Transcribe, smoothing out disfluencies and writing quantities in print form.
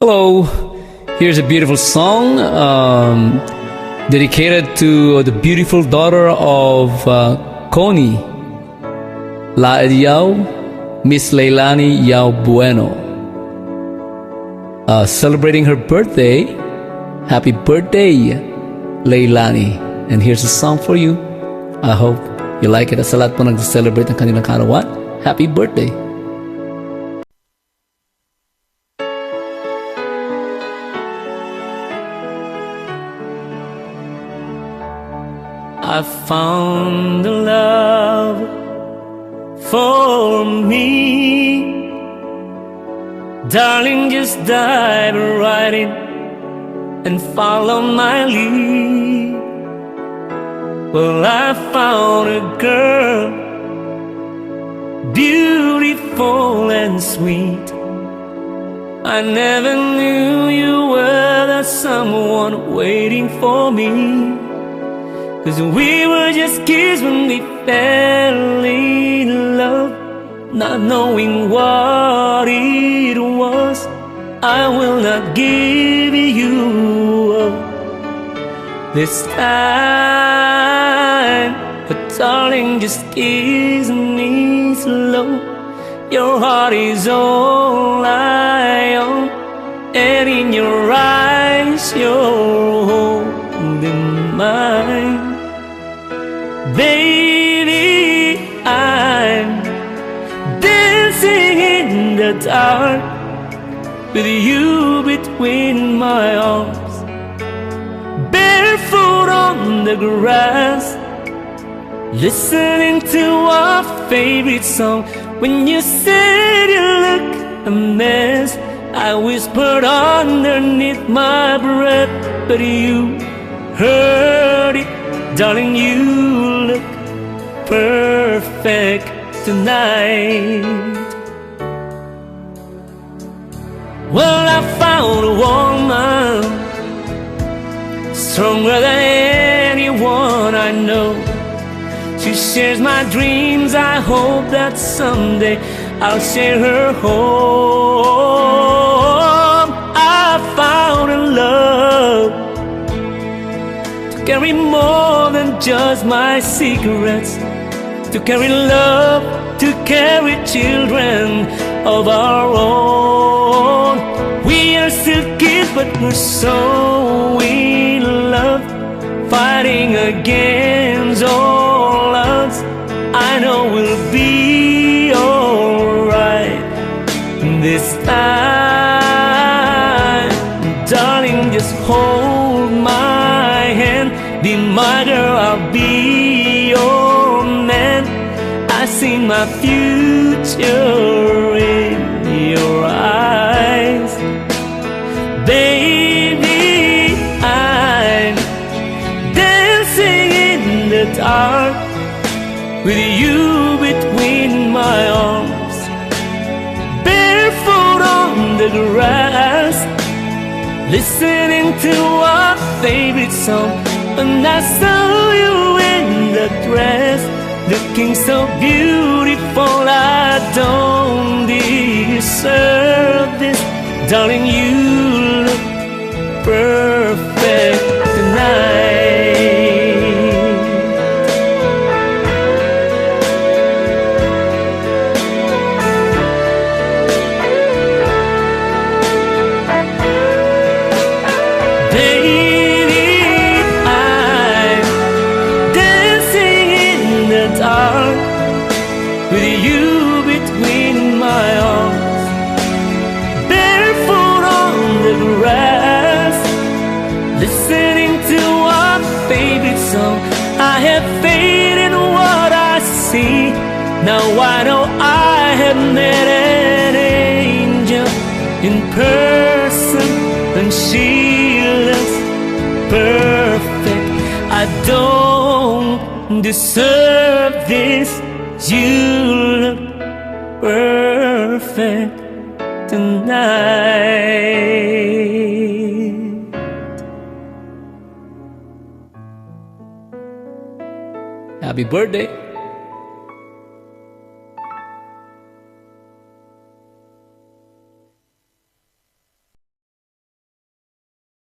Hello, here's a beautiful song dedicated to the beautiful daughter of Connie, Yao, Miss Leilani Yao Bueno. Celebrating her birthday. Happy birthday, Leilani. And here's a song for you. I hope you like it. Sa lahat po nag-celebrate ng kanilang karawan, happy birthday. I found a love for me. Darling, just dive right in and follow my lead. Well, I found a girl, beautiful and sweet. I never knew you were the someone waiting for me. 'Cause we were just kids when we fell in love, not knowing what it was. I will not give you up this time, but darling, just kiss me slow. Your heart is all I own, and in your eyes you're holding mine. Baby, I'm dancing in the dark with you between my arms, barefoot on the grass, listening to our favorite song. When you said you look a mess, I whispered underneath my breath, but you heard it. Darling, you look perfect tonight. Well, I found a woman stronger than anyone I know. She shares my dreams. I hope that someday I'll share her home. I found a love to carry more than just my secrets, to carry love, to carry children of our own. We are still kids, but we're so in love, fighting against all odds. I know we'll be alright this time. Darling, just hold my hand, be my girl, I'll be your man. I see my future in your eyes. Baby, I'm dancing in the dark with you between my arms, barefoot on the grass, listening to our favorite song. And I saw you in the dress, looking so beautiful. I don't deserve this. Darling, you look perfect tonight. With you between my arms, barefoot on the grass, listening to our favorite song. I have faith in what I see. Now I know I have met an angel in person, and she looks perfect. I don't deserve this. You look perfect tonight. Happy birthday.